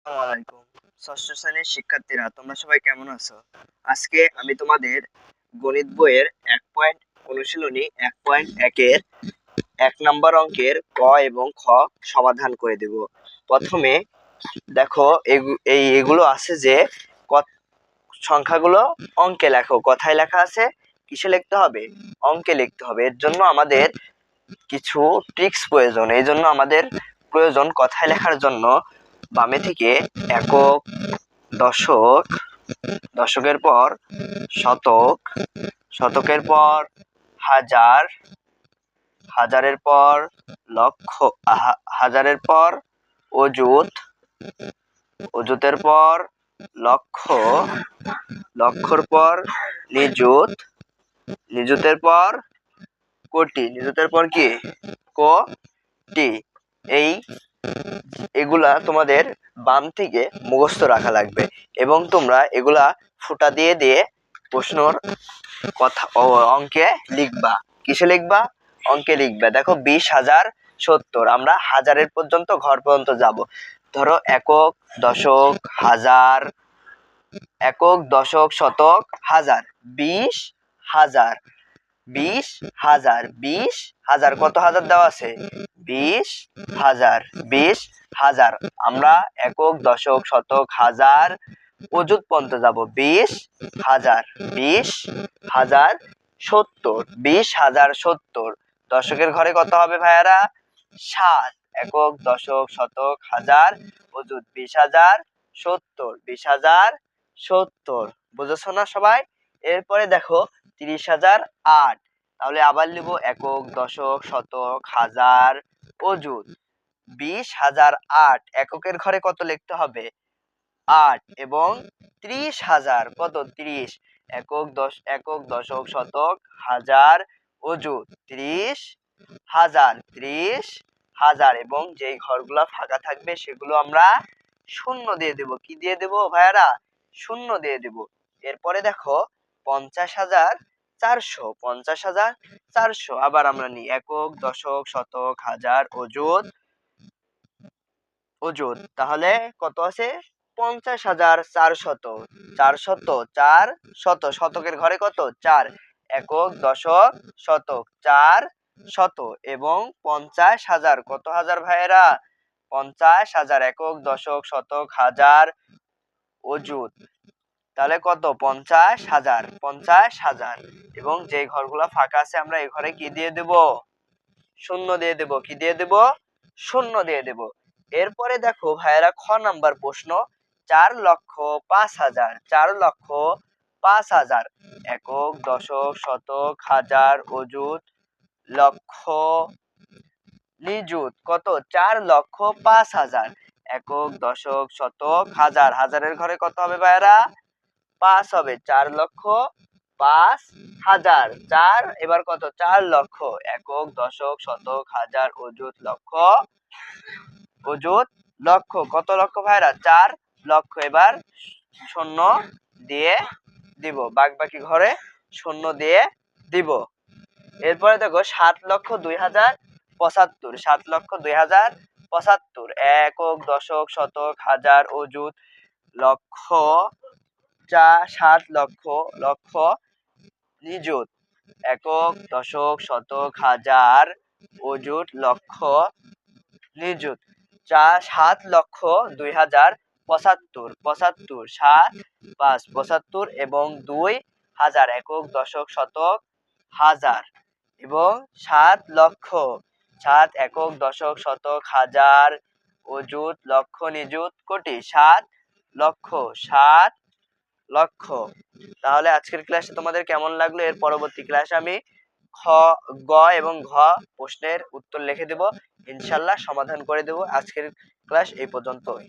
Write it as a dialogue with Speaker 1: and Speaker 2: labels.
Speaker 1: আসসালামু আলাইকুম। ষষ্ঠ শ্রেণীর শিক্ষার্থীরা তোমরা সবাই কেমন আছো? আজকে আমি তোমাদের গণিত বইয়ের 1 পয়েন্ট অনুশীলনী 1.1 এর 1 নম্বর অঙ্কের ক এবং খ সমাধান করে দেব। প্রথমে দেখো এগুলো আছে যে সংখ্যাগুলো অঙ্কে লেখো। কথায় লেখা আছে, কিসে লিখতে হবে? অঙ্কে লিখতে হবে। এর জন্য আমাদের কিছু ট্রিক্স প্রয়োজন। এই জন্য আমাদের প্রয়োজন কথায় লেখার জন্য বামে থেকে একক, দশক, দশকের পর শতক, শতকের পর হাজার, হাজারের পর লক্ষ, হাজারের পর অযুত, অযুতের পর লক্ষ, লক্ষর পর নিযুত, নিযুতের পর কোটি, নিযুতের পর কি? কোটি। এগুলা তোমাদের বাম থেকে মুখস্থ রাখা লাগবে এবং তোমরা এগুলা ফুটা দিয়ে দিয়ে প্রশ্নর কথা অঙ্কে লিখবা। কিসে লিখবা? অঙ্কে লিখবা। দেখো 20,070, আমরা হাজারের পর্যন্ত ঘর পর্যন্ত যাব। ধরো একক, দশক, হাজার, একক, দশক, শতক, হাজার। 20,000, 20,000, 20,000 কত হাজার দেওয়া আছে? 20,000, 20,000। আমরা একক, দশক, শতক, হাজার, অযুত পর্যন্ত যাব। 20,000, 20,070, 20,070। দশকের ঘরে কত হবে ভাইয়ারা? 7। একক, দশক, শতক, হাজার, অযুত। 20,070, 20,070। বুঝেছো না সবাই? এরপরে দেখো 30,008। তাহলে আবার লিখব একক, দশক, শতক, হাজার, অযুত। 20,008। এককের ঘরে কত লিখতে হবে? 8 এবং 30,000 কত? 30। একক, দশক, শতক, হাজার, অযুত। 30,000, 30,000 এবং যেই ঘরগুলা ফাঁকা থাকবে সেগুলো আমরা শূন্য দিয়ে দেব। কি দিয়ে দেব ভাইয়ারা? শূন্য দিয়ে দেব। এরপরে দেখো 50,400, 50,400। আবার আমরা নিই একক, দশক, শতক, হাজার, অযুত, অযুত। তাহলে কত আছে? 50,400, 400, শতকের ঘরে কত? 4। একক, দশক, শতক, 400 এবং 50,000 কত হাজার ভাইয়েরা? 50,000 একক, দশক, শতক, হাজার, অযুত। তাহলে কত? 50,000, 50,000 এবং যে ঘরগুলা ফাঁকা আছে আমরা এই ঘরে কি দিয়ে দেব? শূন্য দিয়ে দেব। কি দিয়ে দেব? শূন্য দিয়ে দেব। এরপরে দেখো ভাইয়েরা খ নাম্বার প্রশ্ন, 4,05,000, 4,05,000 একক, দশক, শতক, হাজার, অযুত, লক্ষ, নিযুত। কত? 4,05,000 একক, দশক, শতক, হাজার, হাজারের ঘরে কত হবে ভাইয়েরা? 5 হবে। 4,05,000, 4 এবার কত? 4 লক্ষ। একক, দশক, শতক, হাজার, অযুত, লক্ষ, অযুত, লক্ষ। কত লক্ষ ভাইরা? 4 লক্ষ। এবার শূন্য দিয়ে দিব, বাকি ঘরে শূন্য দিয়ে দিব। এরপরে দেখো 7,02,075, 7,02,075 একক, দশক, শতক, হাজার, অযুত, লক্ষ, 7 লক্ষ, লক্ষ, নিযুত। একক, দশক, শতক, হাজার, অযুত, লক্ষ, নিযুত। 7,02,075, 75, 7, 5, 75 এবং 2,000 একক, দশক, শতক, হাজার এবং 7 লক্ষ, 7 একক, দশক, শতক, হাজার, অযুত, লক্ষ, নিযুত, কোটি। 7 লক্ষ, 7 লক্ষ। তাহলে আজকের ক্লাসে তোমাদের কেমন লাগলো? এর পরবর্তী ক্লাসে আমি গ এবং ঘ প্রশ্নের উত্তর লিখে দেব, ইনশাআল্লাহ সমাধান করে দেব। আজকের ক্লাস এই পর্যন্তই।